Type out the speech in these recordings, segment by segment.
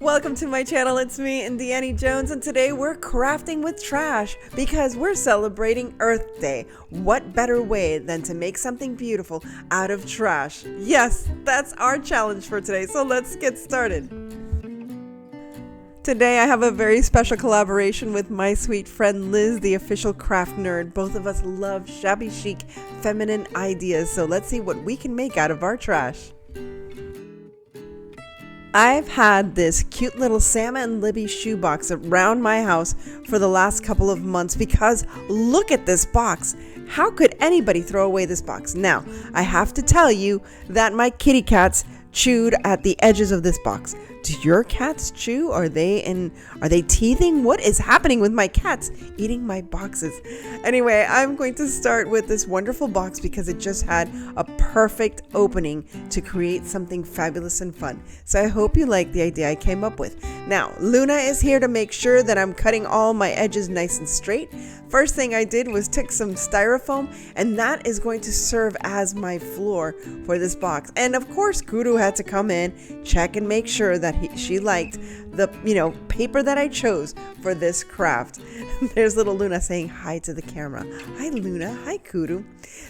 Welcome to my channel. It's me, Indiana Jones, and today we're crafting with trash because we're celebrating Earth Day. What better way than to make something beautiful out of trash? Yes, that's our challenge for today, so let's get started. Today I have a very special collaboration with my sweet friend Liz, the official craft nerd. Both of us love shabby chic, feminine ideas, so let's see what we can make out of our trash. I've had this cute little Sama and Libby shoebox around my house for the last couple of months because look at this box. How could anybody throw away this box? Now, I have to tell you that my kitty cats chewed at the edges of this box. Do your cats chew? Are they teething? What is happening with my cats eating my boxes? Anyway, I'm going to start with this wonderful box because it just had a perfect opening to create something fabulous and fun. So I hope you like the idea I came up with. Now, Luna is here to make sure that I'm cutting all my edges nice and straight. First thing I did was took some styrofoam, and that is going to serve as my floor for this box. And of course, Guru had to come in, check and make sure that she liked the paper that I chose for this craft. There's little Luna saying hi to the camera. Hi Luna, hi Kudu.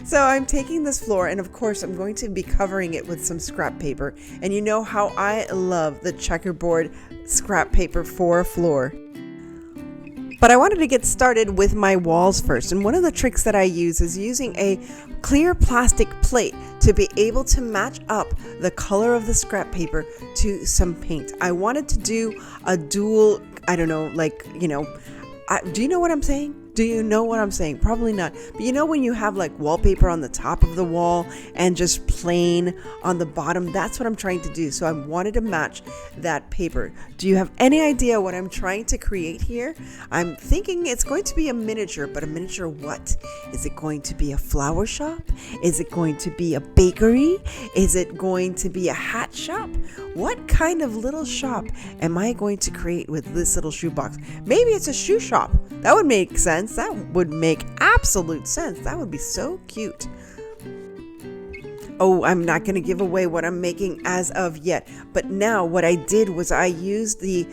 So I'm taking this floor, and of course I'm going to be covering it with some scrap paper. And you know how I love the checkerboard scrap paper for a floor. But I wanted to get started with my walls first, and one of the tricks that I use is using a clear plastic plate to be able to match up the color of the scrap paper to some paint. I wanted to do a dual, do you know what I'm saying? Do you know what I'm saying? Probably not. But you know when you have like wallpaper on the top of the wall and just plain on the bottom? That's what I'm trying to do. So I wanted to match that paper. Do you have any idea what I'm trying to create here? I'm thinking it's going to be a miniature, but a miniature what? Is it going to be a flower shop? Is it going to be a bakery? Is it going to be a hat shop? What kind of little shop am I going to create with this little shoebox? Maybe it's a shoe shop. That would make sense. That would make absolute sense. That would be so cute. Oh, I'm not going to give away what I'm making as of yet. But now what I did was I used the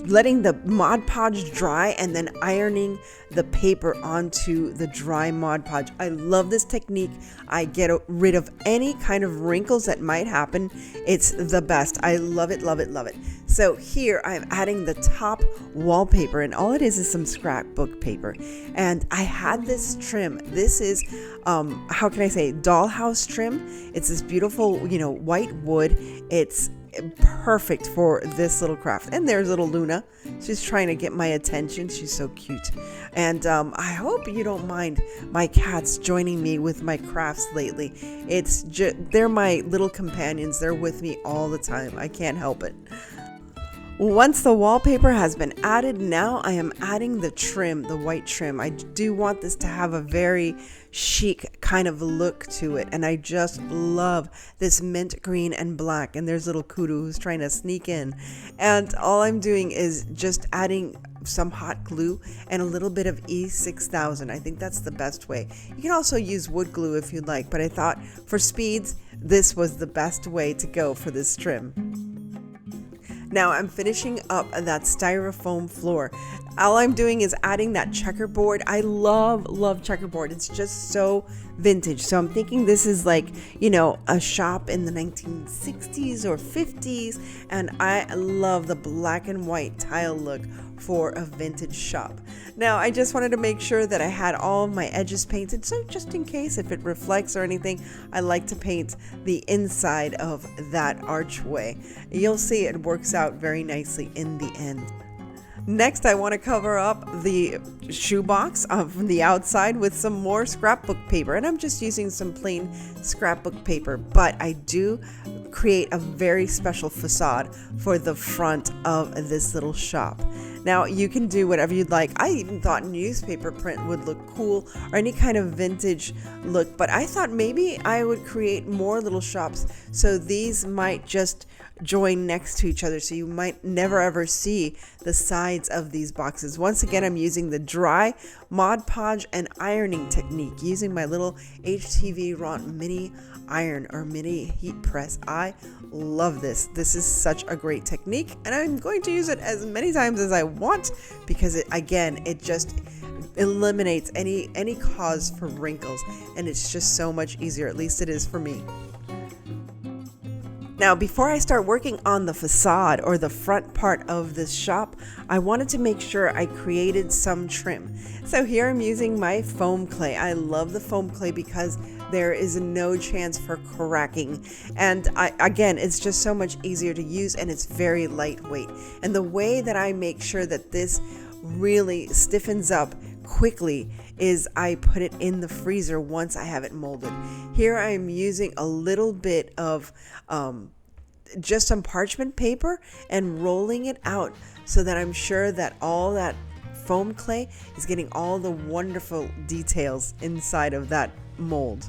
letting the Mod Podge dry and then ironing the paper onto the dry Mod Podge. I love this technique. I get rid of any kind of wrinkles that might happen. It's the best. I love it, love it, love it. So here I'm adding the top wallpaper, and all it is some scrapbook paper. And I had this trim. This is, how can I say, dollhouse trim. It's this beautiful, white wood. It's perfect for this little craft. And there's little Luna. She's trying to get my attention. She's so cute. And I hope you don't mind my cats joining me with my crafts lately. They're my little companions. They're with me all the time. I can't help it. Once the wallpaper has been added, now I am adding the trim, the white trim. I do want this to have a very chic kind of look to it, and I just love this mint green and black. And there's little Kudu who's trying to sneak in, and all I'm doing is just adding some hot glue and a little bit of E6000. I think that's the best way. You can also use wood glue if you'd like, but I thought for speeds this was the best way to go for this trim. Now I'm finishing up that styrofoam floor. All I'm doing is adding that checkerboard. I love checkerboard. It's just so vintage. So I'm thinking this is like, a shop in the 1960s or 50s. And I love the black and white tile look for a vintage shop. Now I just wanted to make sure that I had all of my edges painted. So just in case if it reflects or anything, I like to paint the inside of that archway. You'll see it works out very nicely in the end. Next, I want to cover up the shoebox from the outside with some more scrapbook paper. And I'm just using some plain scrapbook paper, but I do create a very special facade for the front of this little shop. Now, you can do whatever you'd like. I even thought newspaper print would look cool or any kind of vintage look, but I thought maybe I would create more little shops so these might just join next to each other, so you might never ever see the sides of these boxes. Once again, I'm using the dry Mod Podge and ironing technique using my little HTV Ront Mini iron or mini heat press. I love this. This is such a great technique, and I'm going to use it as many times as I want because it just eliminates any cause for wrinkles, and it's just so much easier. At least it is for me. Now, before I start working on the facade or the front part of this shop, I wanted to make sure I created some trim. So here I'm using my foam clay. I love the foam clay because there is no chance for cracking. And again, it's just so much easier to use, and it's very lightweight. And the way that I make sure that this really stiffens up quickly is I put it in the freezer once I have it molded. Here I'm using a little bit of just some parchment paper and rolling it out so that I'm sure that all that foam clay is getting all the wonderful details inside of that mold.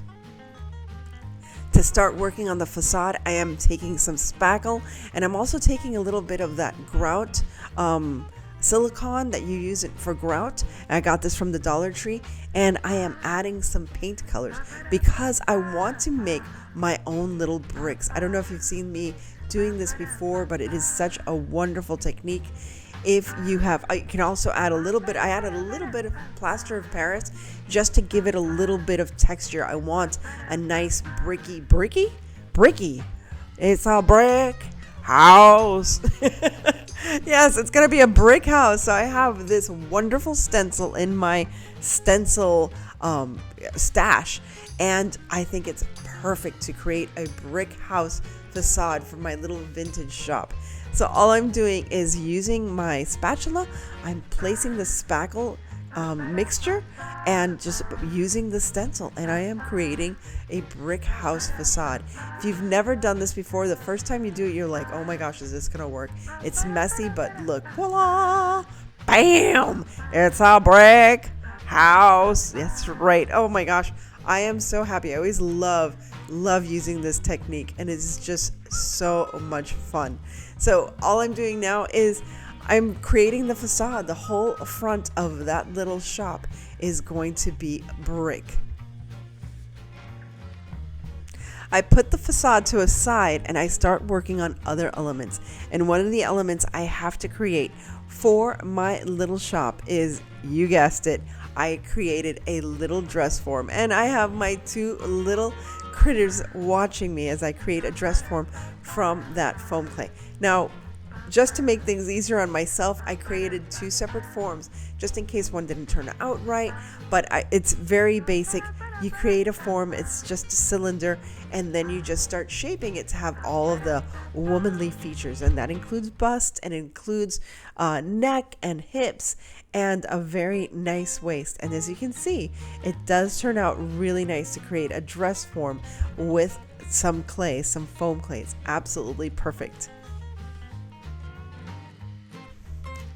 To start working on the facade, I am taking some spackle, and I'm also taking a little bit of that grout silicone that you use it for grout. I got this from the Dollar Tree, and I am adding some paint colors because I want to make my own little bricks. I don't know if you've seen me doing this before, but it is such a wonderful technique. If you have, I can also add I added a little bit of plaster of Paris just to give it a little bit of texture. I want a nice bricky. It's a brick house. Yes, it's gonna be a brick house. So I have this wonderful stencil in my stencil stash, and I think it's perfect to create a brick house facade for my little vintage shop. So all I'm doing is using my spatula. I'm placing the spackle mixture and just using the stencil, and I am creating a brick house facade. If you've never done this before, the first time you do it, you're like, oh my gosh, is this gonna work? It's messy, but look, voila, bam, it's a brick house. That's right. Oh my gosh, I am so happy. I always love using this technique, and it's just so much fun. So all I'm doing now is I'm creating the facade. The whole front of that little shop is going to be brick. I put the facade to a side and I start working on other elements. And one of the elements I have to create for my little shop is, you guessed it, I created a little dress form. And I have my two little critters watching me as I create a dress form from that foam clay. Now, just to make things easier on myself, I created two separate forms just in case one didn't turn out right, but it's very basic. You create a form, it's just a cylinder, and then you just start shaping it to have all of the womanly features, and that includes bust and includes neck and hips and a very nice waist. And as you can see, it does turn out really nice to create a dress form with some clay, some foam clay. It's absolutely perfect.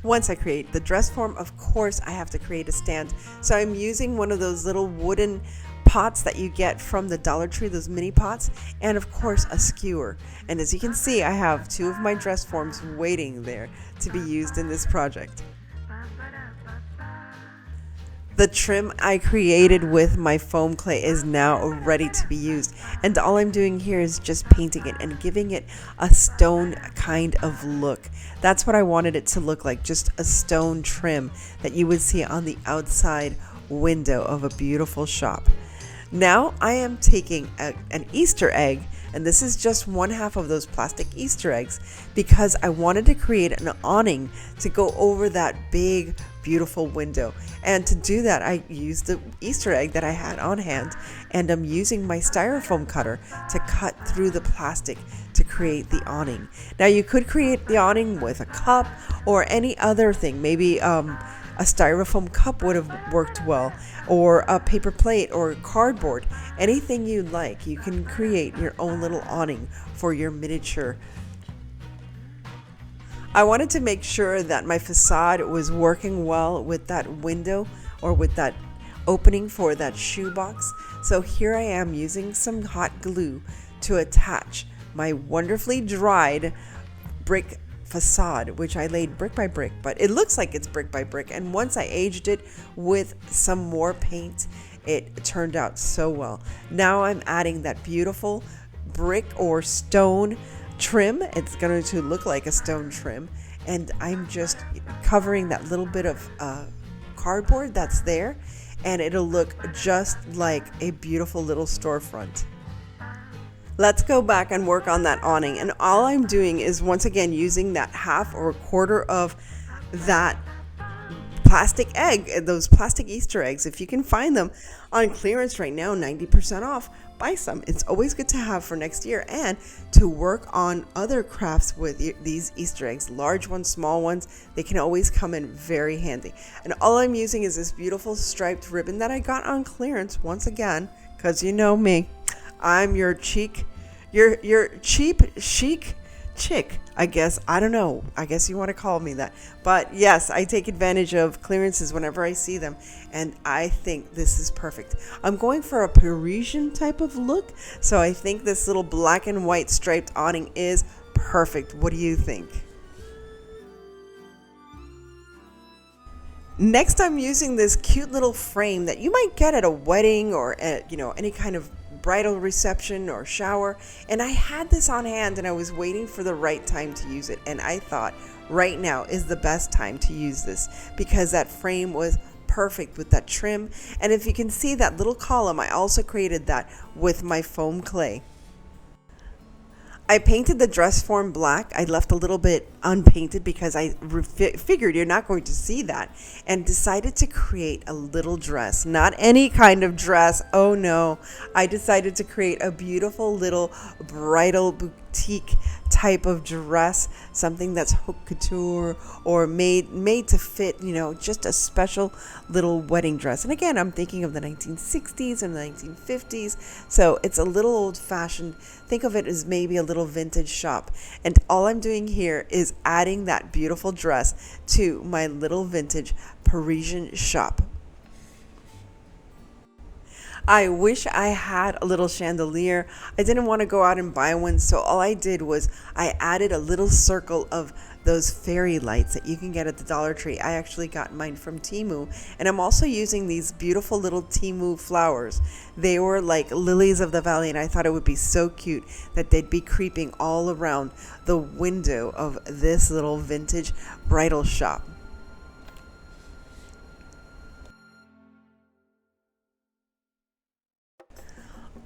Once I create the dress form, of course, I have to create a stand. So I'm using one of those little wooden pots that you get from the Dollar Tree, those mini pots, and of course a skewer. And as you can see, I have two of my dress forms waiting there to be used in this project. The trim I created with my foam clay is now ready to be used, and all I'm doing here is just painting it and giving it a stone kind of look. That's what I wanted it to look like, just a stone trim that you would see on the outside window of a beautiful shop. Now I am taking an Easter egg, and this is just one half of those plastic Easter eggs, because I wanted to create an awning to go over that big beautiful window. And to do that, I used the Easter egg that I had on hand, and I'm using my styrofoam cutter to cut through the plastic to create the awning. Now you could create the awning with a cup or any other thing. Maybe a styrofoam cup would have worked well, or a paper plate or cardboard. Anything you like, you can create your own little awning for your miniature. I wanted to make sure that my facade was working well with that window or with that opening for that shoebox. So here I am using some hot glue to attach my wonderfully dried brick facade, which I laid brick by brick, but it looks like it's brick by brick. And once I aged it with some more paint, it turned out so well. Now I'm adding that beautiful brick or stone trim. It's going to look like a stone trim, and I'm just covering that little bit of cardboard that's there, and it'll look just like a beautiful little storefront. Let's go back and work on that awning, and all I'm doing is once again using that half or a quarter of that plastic egg, those plastic Easter eggs. If you can find them on clearance right now, 90% off, buy some. It's always good to have for next year and to work on other crafts with these Easter eggs, large ones, small ones. They can always come in very handy. And all I'm using is this beautiful striped ribbon that I got on clearance once again, because you know me, I'm your cheap chic chick, I guess. I don't know. I guess you want to call me that. But yes, I take advantage of clearances whenever I see them, and I think this is perfect. I'm going for a Parisian type of look, so I think this little black and white striped awning is perfect. What do you think? Next, I'm using this cute little frame that you might get at a wedding or at, any kind of bridal reception or shower, and I had this on hand and I was waiting for the right time to use it, and I thought right now is the best time to use this because that frame was perfect with that trim. And if you can see that little column, I also created that with my foam clay. I painted the dress form black. I left a little bit unpainted because I figured you're not going to see that, and decided to create a little dress. Not any kind of dress. Oh no. I decided to create a beautiful little bridal boutique type of dress, something that's haute couture or made to fit, just a special little wedding dress. And again, I'm thinking of the 1960s and the 1950s, so it's a little old-fashioned. Think of it as maybe a little vintage shop. And all I'm doing here is adding that beautiful dress to my little vintage Parisian shop. I wish I had a little chandelier. I didn't want to go out and buy one, so all I did was I added a little circle of those fairy lights that you can get at the Dollar Tree. I actually got mine from Temu, and I'm also using these beautiful little Temu flowers. They were like lilies of the valley, and I thought it would be so cute that they'd be creeping all around the window of this little vintage bridal shop.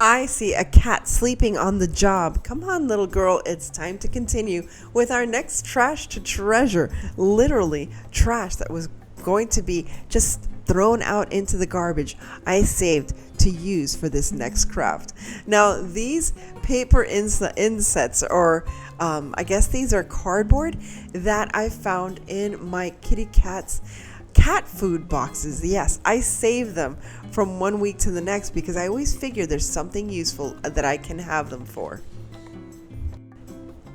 I see a cat sleeping on the job. Come on, little girl, it's time to continue with our next trash to treasure. Literally, trash that was going to be just thrown out into the garbage, I saved to use for this next craft. Now, these paper insets, or I guess these are cardboard that I found in my kitty cat's cat food boxes. Yes, I save them from one week to the next because I always figure there's something useful that I can have them for.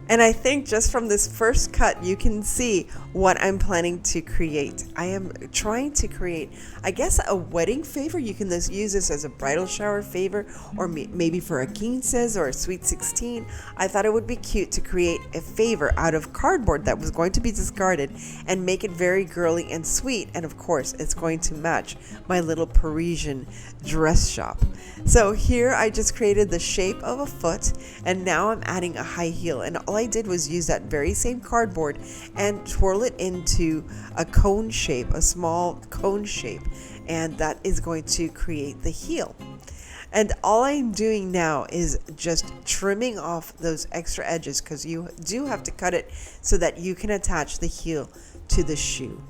And I think just from this first cut, you can see what I'm planning to create. I am trying to create, I guess, a wedding favor. You can use this as a bridal shower favor, or maybe for a quinces or a sweet 16. I thought it would be cute to create a favor out of cardboard that was going to be discarded and make it very girly and sweet. And of course, it's going to match my little Parisian dress shop. So here I just created the shape of a foot, and now I'm adding a high heel. And all I did was use that very same cardboard and twirl it into a cone shape, a small cone shape, and that is going to create the heel. And all I'm doing now is just trimming off those extra edges, because you do have to cut it so that you can attach the heel to the shoe.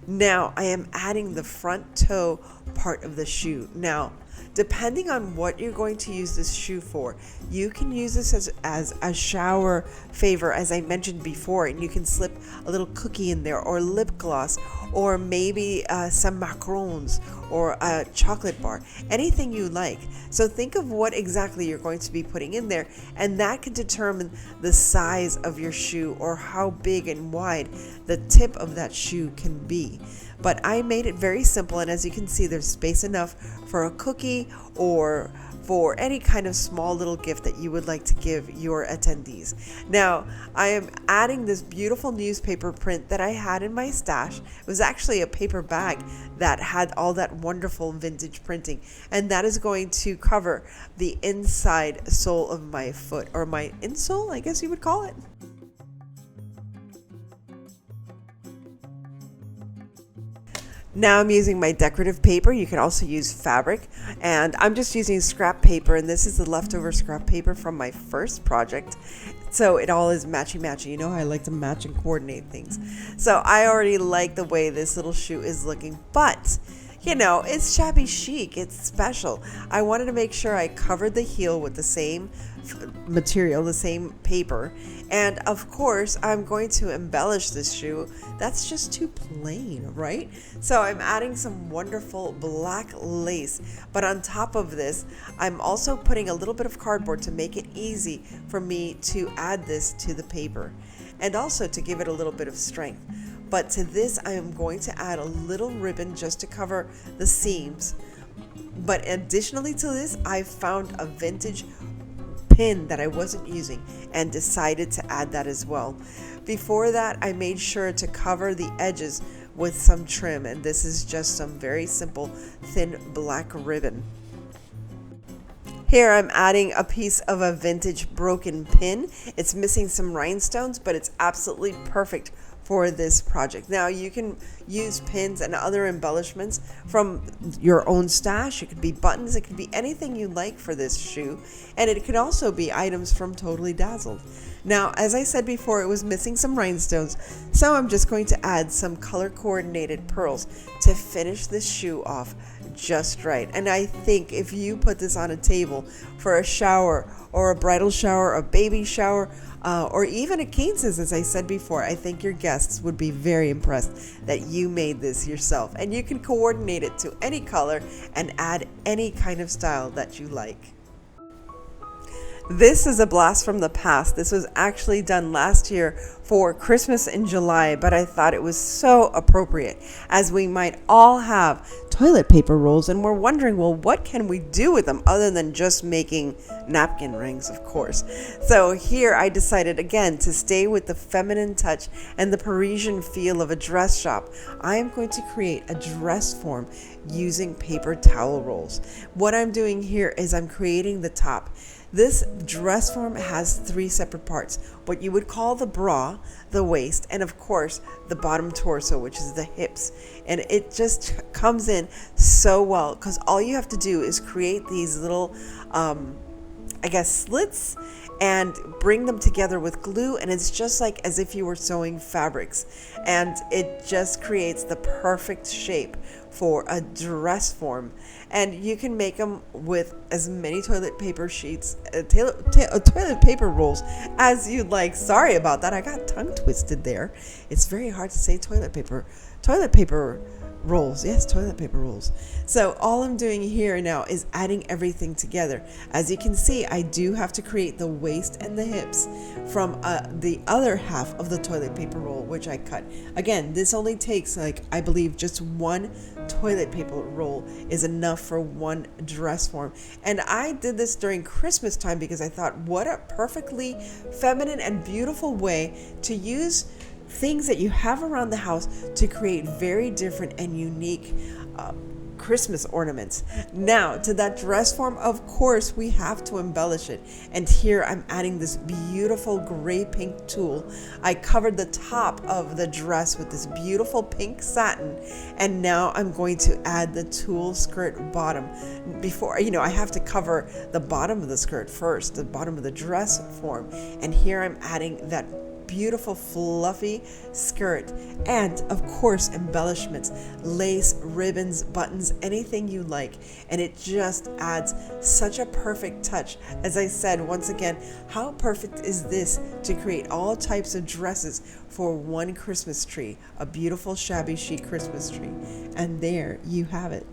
Now I am adding the front toe part of the shoe. Now, depending on what you're going to use this shoe for, you can use this as a shower favor, as I mentioned before, and you can slip a little cookie in there, or lip gloss, or maybe some macarons, or a chocolate bar, anything you like. So think of what exactly you're going to be putting in there, and that can determine the size of your shoe or how big and wide the tip of that shoe can be. But I made it very simple, and as you can see, there's space enough for a cookie or for any kind of small little gift that you would like to give your attendees. Now, I am adding this beautiful newspaper print that I had in my stash. It was actually a paper bag that had all that wonderful vintage printing, and that is going to cover the inside sole of my foot, or my insole, I guess you would call it. Now I'm using my decorative paper. You can also use fabric, and I'm just using scrap paper, and this is the leftover scrap paper from my first project. So it all is matchy-matchy. You know, I like to match and coordinate things. So I already like the way this little shoe is looking, but you know, it's shabby chic, it's special. I wanted to make sure I covered the heel with the same material, the same paper, and of course I'm going to embellish this shoe. That's just too plain, right? So I'm adding some wonderful black lace, but on top of this I'm also putting a little bit of cardboard to make it easy for me to add this to the paper, and also to give it a little bit of strength. But to this, I am going to add a little ribbon just to cover the seams. But additionally to this, I found a vintage pin that I wasn't using and decided to add that as well. Before that, I made sure to cover the edges with some trim, and this is just some very simple thin black ribbon. Here I'm adding a piece of a vintage broken pin. It's missing some rhinestones, but it's absolutely perfect for this project. Now you can use pins and other embellishments from your own stash. It could be buttons, it could be anything you like for this shoe, and it could also be items from Totally Dazzled. Now, as I said before, it was missing some rhinestones, so I'm just going to add some color coordinated pearls to finish this shoe off just right. And I think if you put this on a table for a shower or a bridal shower, a baby shower, or even acquaintances, as I said before, I think your guests would be very impressed that you made this yourself. And you can coordinate it to any color and add any kind of style that you like. This is a blast from the past. This was actually done last year for Christmas in July, but I thought it was so appropriate, as we might all have toilet paper rolls and we're wondering, well, what can we do with them other than just making napkin rings, of course. So here I decided again to stay with the feminine touch and the Parisian feel of a dress shop. I am going to create a dress form using paper towel rolls. What I'm doing here is I'm creating the top. This dress form has 3 separate parts: what you would call the bra, the waist, and of course the bottom torso, which is the hips. And it just comes in so well because all you have to do is create these little slits and bring them together with glue, and it's just like as if you were sewing fabrics, and it just creates the perfect shape for a dress form. And you can make them with as many toilet paper sheets, toilet paper rolls as you'd like. Sorry about that, I got tongue twisted there. It's very hard to say toilet paper rolls. Yes, toilet paper rolls. So all I'm doing here now is adding everything together. As you can see, I do have to create the waist and the hips from the other half of the toilet paper roll, which I cut. Again, this only takes, like, I believe just one toilet paper roll is enough for one dress form. And I did this during Christmas time because I thought, what a perfectly feminine and beautiful way to use things that you have around the house to create very different and unique Christmas ornaments. Now, to that dress form, of course, we have to embellish it. And here I'm adding this beautiful gray pink tulle. I covered the top of the dress with this beautiful pink satin, and now I'm going to add the tulle skirt bottom. Before, I have to cover the bottom of the skirt first, the bottom of the dress form. And here I'm adding that beautiful fluffy skirt, and of course embellishments, lace, ribbons, buttons, anything you like, and it just adds such a perfect touch. As I said, once again, how perfect is this to create all types of dresses for one Christmas tree, a beautiful shabby chic Christmas tree. And there you have it.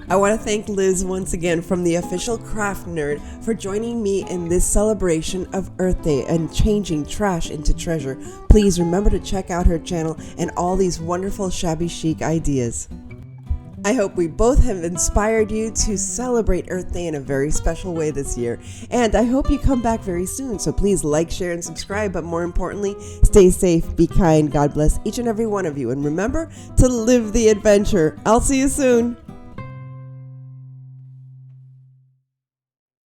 I want to thank Liz once again from the Official Craft Nerd for joining me in this celebration of Earth Day and changing trash into treasure. Please remember to check out her channel and all these wonderful shabby chic ideas. I hope we both have inspired you to celebrate Earth Day in a very special way this year. And I hope you come back very soon. So please like, share, and subscribe. But more importantly, stay safe, be kind. God bless each and every one of you. And remember to live the adventure. I'll see you soon.